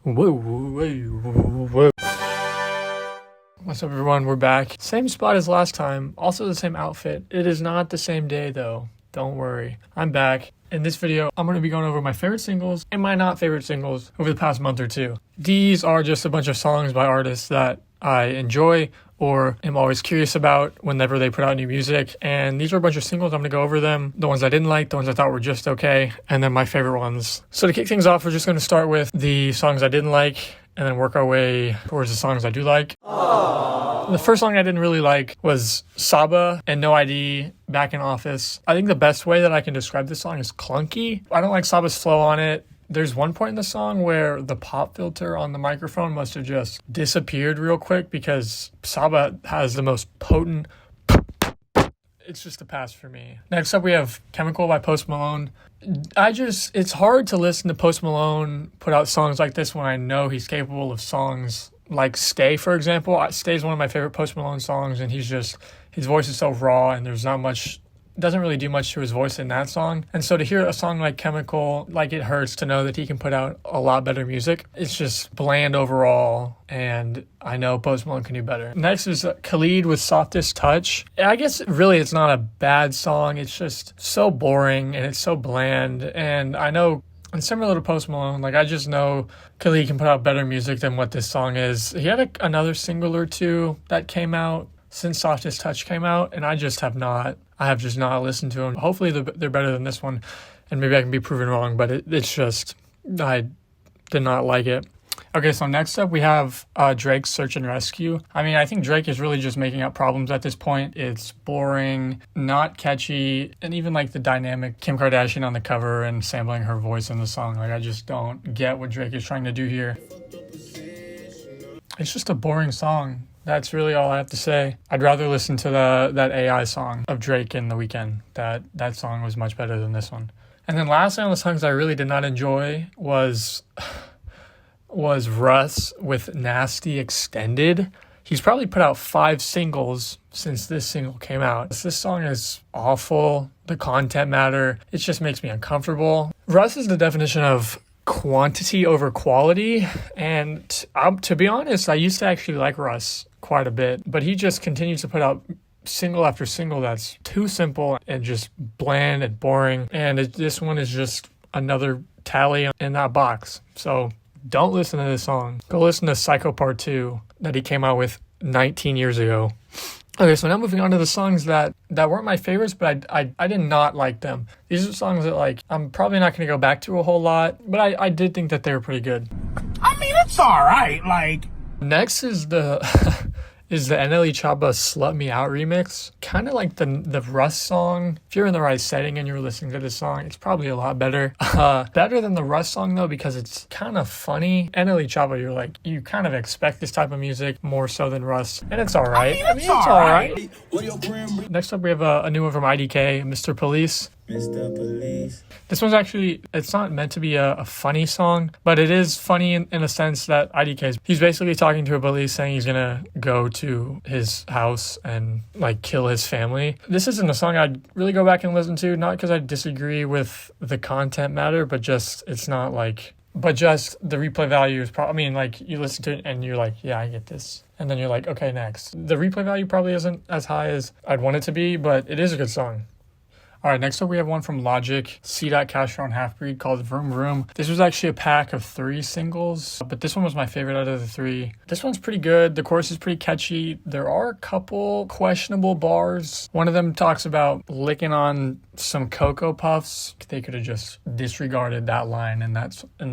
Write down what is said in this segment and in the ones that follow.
Whoa. What's up, everyone? We're back. Same spot as last time. Also the same outfit. It is not the same day, though. Don't worry. I'm back. In this video, I'm going to be going over my favorite singles and my not favorite singles over the past month or two. These are just a bunch of songs by artists that I enjoy or am always curious about whenever they put out new music. And these are a bunch of singles. I'm going to go over them. The ones I didn't like, the ones I thought were just okay, and then my favorite ones. So to kick things off, we're just going to start with the songs I didn't like and then work our way towards the songs I do like. Aww. The first song I didn't really like was Saba and No ID, Back in Office. I think the best way that I can describe this song is clunky. I don't like Saba's flow on it. There's one point in the song where the pop filter on the microphone must have just disappeared real quick because Saba has the most potent... It's just a pass for me. Next up, we have Chemical by Post Malone. It's hard to listen to Post Malone put out songs like this when I know he's capable of songs like Stay, for example. Stay is one of my favorite Post Malone songs, and his voice is so raw, and there's not much... doesn't really do much to his voice in that song. And so to hear a song like Chemical, like, it hurts to know that he can put out a lot better music. It's just bland overall, and I know Post Malone can do better. Next is Khalid with Softest Touch. I guess really it's not a bad song. It's just so boring and it's so bland. And I know, and similar to Post Malone, like, I just know Khalid can put out better music than what this song is. He had another single or two that came out since Softest Touch came out, and I have just not listened to them. Hopefully they're better than this one, and maybe I can be proven wrong, but it's just, I did not like it. Okay, so next up we have Drake's Search and Rescue. I mean, I think Drake is really just making up problems at this point. It's boring, not catchy, and even like the dynamic Kim Kardashian on the cover and sampling her voice in the song. Like, I just don't get what Drake is trying to do here. It's just a boring song. That's really all I have to say. I'd rather listen to that AI song of Drake and The Weeknd. That song was much better than this one. And then lastly on the songs I really did not enjoy was Russ with Nasty Extended. He's probably put out 5 singles since this single came out. This song is awful. The content matter. It just makes me uncomfortable. Russ is the definition of quantity over quality, and to be honest, I used to actually like Russ quite a bit, but he just continues to put out single after single that's too simple and just bland and boring, and this one is just another tally in that box. So don't listen to this song. Go listen to Psycho Part 2 that he came out with 19 years ago. Okay, so now moving on to the songs that weren't my favorites, but I did not like them. These are songs that, like, I'm probably not going to go back to a whole lot, but I did think that they were pretty good. I mean, it's all right. Like, next is the NLE Choppa Slut Me Out remix. Kind of like the Russ song. If you're in the right setting and you're listening to this song, it's probably a lot better. Better than the Russ song, though, because it's kind of funny. NLE Choppa, you kind of expect this type of music more so than Russ, and it's all right. I mean, it's all right. Next up, we have a new one from IDK, Mr. Police. Mr. Police. This one's actually, it's not meant to be a funny song, but it is funny in a sense that he's basically talking to a police saying he's gonna go to his house and, like, kill his family. This isn't a song I'd really go back and listen to, not because I disagree with the content matter, but just the replay value is probably, I mean, like, you listen to it and you're like, yeah, I get this. And then you're like, okay, next. The replay value probably isn't as high as I'd want it to be, but it is a good song. All right, next up we have one from Logic, C. Castro and Halfbreed, called Vroom Vroom. This was actually a pack of 3 singles, but this one was my favorite out of the 3. This one's pretty good. The chorus is pretty catchy. There are a couple questionable bars. One of them talks about licking on some Cocoa Puffs. They could have just disregarded that line, and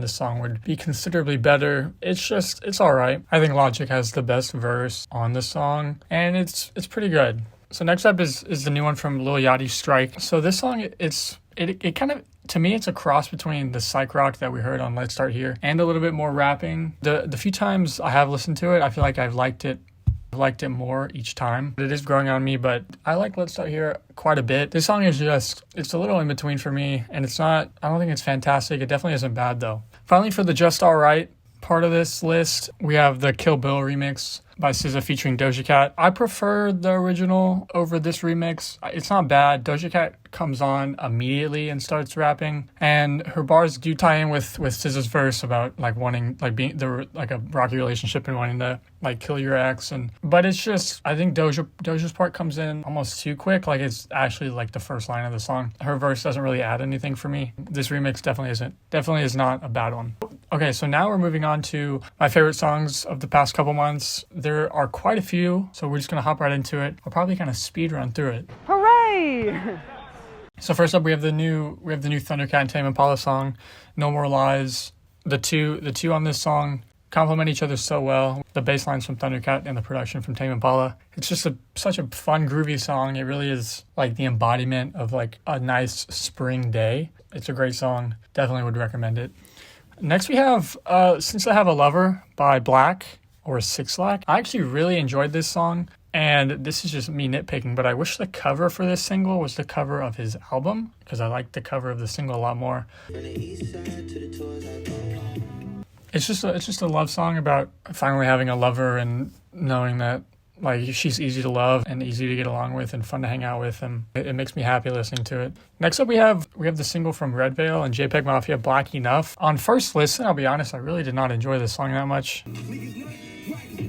the song would be considerably better. It's all right. I think Logic has the best verse on the song, and it's pretty good. So next up is the new one from Lil Yachty's Strike. So this song, it kind of, to me, it's a cross between the psych rock that we heard on Let's Start Here and a little bit more rapping. The few times I have listened to it, I feel like I've liked it more each time. It is growing on me, but I like Let's Start Here quite a bit. This song is it's a little in between for me, and I don't think it's fantastic. It definitely isn't bad though. Finally, for the Just Alright part of this list, we have the Kill Bill remix by SZA featuring Doja Cat. I prefer the original over this remix. It's not bad. Doja Cat comes on immediately and starts rapping, and her bars do tie in with SZA's verse about like wanting, like being there, like a rocky relationship and wanting to like kill your ex. And but it's just, I think Doja's part comes in almost too quick. Like it's actually like the first line of the song. Her verse doesn't really add anything for me. This remix definitely is not a bad one. Okay, so now we're moving on to my favorite songs of the past couple months. There are quite a few, so we're just gonna hop right into it. I'll probably kind of speed run through it. Hooray! So first up, we have the new Thundercat and Tame Impala song, "No More Lies." The two on this song complement each other so well. The bass lines from Thundercat and the production from Tame Impala. It's just such a fun, groovy song. It really is like the embodiment of like a nice spring day. It's a great song. Definitely would recommend it. Next we have Since I Have a Lover by Black, or Six Lack. I actually really enjoyed this song, and this is just me nitpicking, but I wish the cover for this single was the cover of his album, because I like the cover of the single a lot more. It's just a love song about finally having a lover and knowing that like she's easy to love and easy to get along with and fun to hang out with, and it makes me happy listening to it. Next up we have the single from Red Veil and JPEG Mafia, Black Enough. On first listen, I'll be honest, I really did not enjoy this song that much,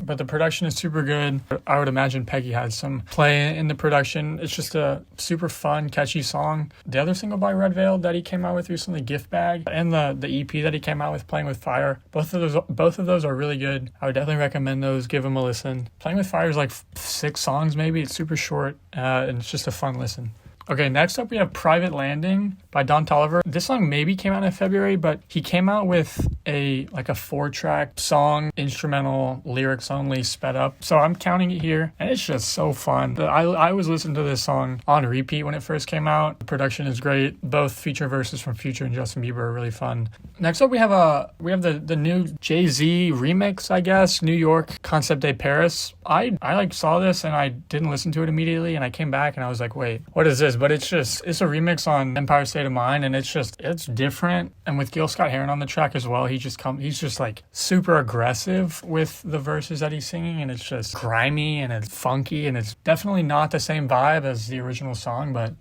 but the production is super good. I would imagine Peggy had some play in the production. It's just a super fun, catchy song. The other single by Red Veil that he came out with recently, Gift Bag, and the EP that he came out with, Playing with Fire, both of those are really good. I would definitely recommend those. Give them a listen. Playing with Fire is like 6 songs maybe. It's super short, and it's just a fun listen. Okay, next up we have Private Landing by Don Toliver. This song maybe came out in February, but he came out with a 4-track song, instrumental, lyrics only, sped up. So I'm counting it here, and it's just so fun. I was listening to this song on repeat when it first came out. The production is great. Both feature verses from Future and Justin Bieber are really fun. Next up we have the new Jay-Z remix, I guess, New York, Concept Day Paris. I saw this and I didn't listen to it immediately, and I came back and I was like, wait, what is this? But it's a remix on Empire State of Mind, and it's different. And with Gil Scott-Heron on the track as well, he's just like super aggressive with the verses that he's singing, and it's just grimy and it's funky, and it's definitely not the same vibe as the original song, but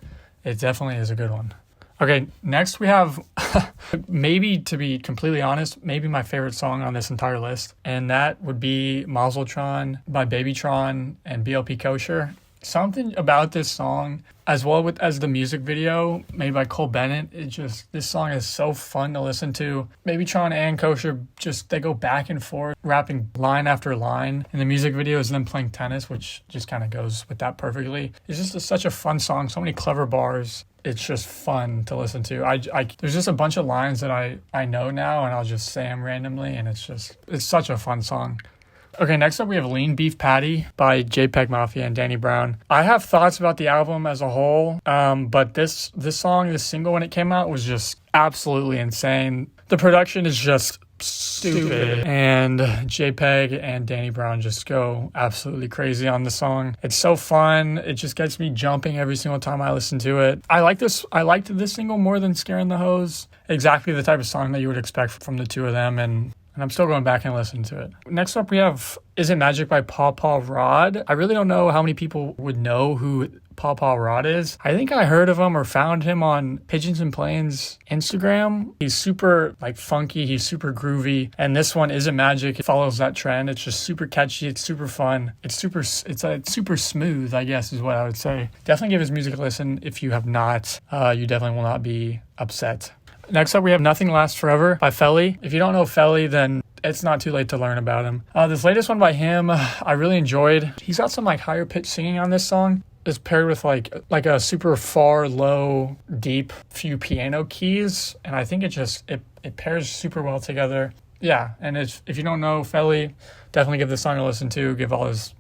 it definitely is a good one. Okay, next we have, maybe, to be completely honest, maybe my favorite song on this entire list, and that would be Mazeltron by BabyTron and BLP Kosher. Something about this song, as well as the music video made by Cole Bennett, this song is so fun to listen to. BabyTron and Kosher, they go back and forth, rapping line after line. And the music video is them playing tennis, which just kind of goes with that perfectly. It's just such a fun song, so many clever bars. It's just fun to listen to. There's just a bunch of lines that I know now, and I'll just say them randomly, and it's such a fun song. Okay, next up we have Lean Beef Patty by JPEG Mafia and Danny Brown. I have thoughts about the album as a whole, but this song, this single when it came out, was just absolutely insane. The production is just stupid, and JPEG and Danny Brown just go absolutely crazy on the song. It's so fun. It just gets me jumping every single time I listen to it. I liked this single more than Scaring the Hose. Exactly the type of song that you would expect from the two of them, and I'm still going back and listening to it. Next up, we have Is It Magic by Paw Paw Rod. I really don't know how many people would know who Paw Paw Rod is. I think I heard of him or found him on Pigeons and Planes Instagram. He's super funky. He's super groovy. And this one, Is It Magic, it follows that trend. It's just super catchy. It's super fun. It's super smooth, I guess is what I would say. Definitely give his music a listen. If you have not, you definitely will not be upset. Next up, we have Nothing Lasts Forever by Felly. If you don't know Felly, then it's not too late to learn about him. This latest one by him, I really enjoyed. He's got some higher pitch singing on this song. It's paired with like a super far, low, deep few piano keys, and I think it pairs super well together. Yeah, and if you don't know Felly, definitely give this song a listen to. Give all his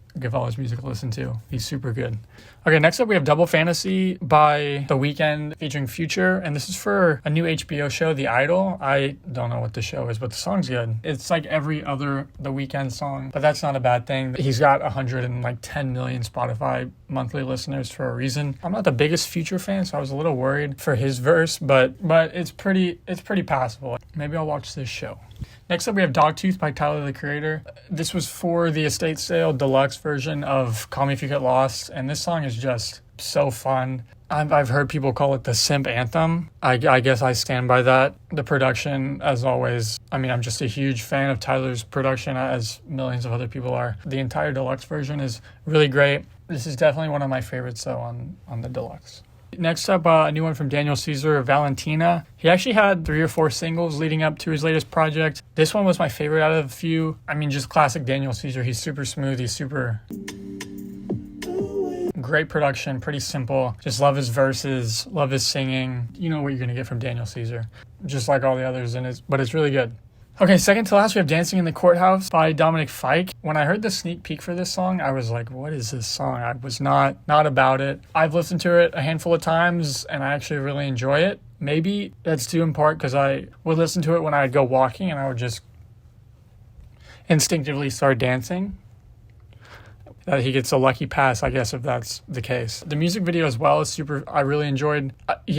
music a listen to. He's super good. Okay, next up we have Double Fantasy by The Weeknd featuring Future, and this is for a new HBO show, The Idol. I don't know what the show is, but the song's good. It's like every other The Weeknd song, but that's not a bad thing. He's got 110 million Spotify monthly listeners for a reason. I'm not the biggest Future fan, so I was a little worried for his verse, but it's pretty passable. Maybe I'll watch this show. Next up, we have Dogtooth by Tyler, the Creator. This was for the estate sale deluxe version of Call Me If You Get Lost, and this song is just so fun. I've heard people call it the simp anthem. I guess I stand by that. The production, as always, I mean, I'm just a huge fan of Tyler's production, as millions of other people are. The entire deluxe version is really great. This is definitely one of my favorites, though, on the deluxe. Next up, a new one from Daniel Caesar, Valentina. He actually had 3 or 4 singles leading up to his latest project. This one was my favorite out of a few. I mean, just classic Daniel Caesar. He's super smooth. He's super great production, pretty simple. Just love his verses, love his singing. You know what you're going to get from Daniel Caesar, just like all the others, but it's really good. Okay, second to last, we have Dancing in the Courthouse by Dominic Fike. When I heard the sneak peek for this song, I was like, what is this song? I was not about it. I've listened to it a handful of times, and I actually really enjoy it. Maybe that's due in part because I would listen to it when I'd go walking, and I would just instinctively start dancing. That he gets a lucky pass, I guess, if that's the case. The music video as well is super. I really enjoyed.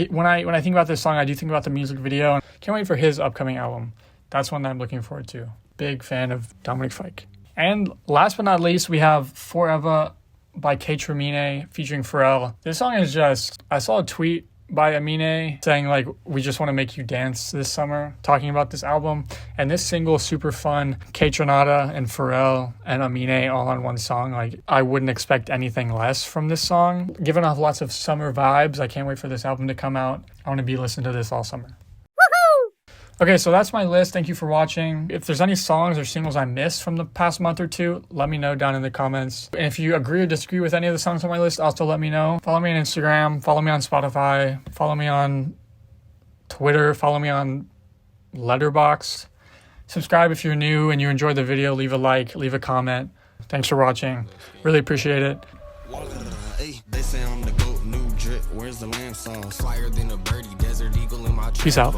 When I think about this song, I do think about the music video. Can't wait for his upcoming album. That's one that I'm looking forward to. Big fan of Dominic Fike. And last but not least, we have Forever by Kate Tremine featuring Pharrell. This song is just, I saw a tweet by Amine saying like, we just want to make you dance this summer, talking about this album. And this single is super fun. Kate Renata and Pharrell and Amine all on one song. Like, I wouldn't expect anything less from this song. Giving off lots of summer vibes. I can't wait for this album to come out. I want to be listening to this all summer. Okay, so that's my list. Thank you for watching. If there's any songs or singles I missed from the past month or two, let me know down in the comments. And if you agree or disagree with any of the songs on my list, also let me know. Follow me on Instagram, follow me on Spotify, follow me on Twitter, follow me on Letterboxd. Subscribe if you're new and you enjoyed the video. Leave a like, leave a comment. Thanks for watching. Really appreciate it. They say I'm the goat, new drip. Where's the lamb sauce? Flyer than a birdie, desert eagle in my Peace out.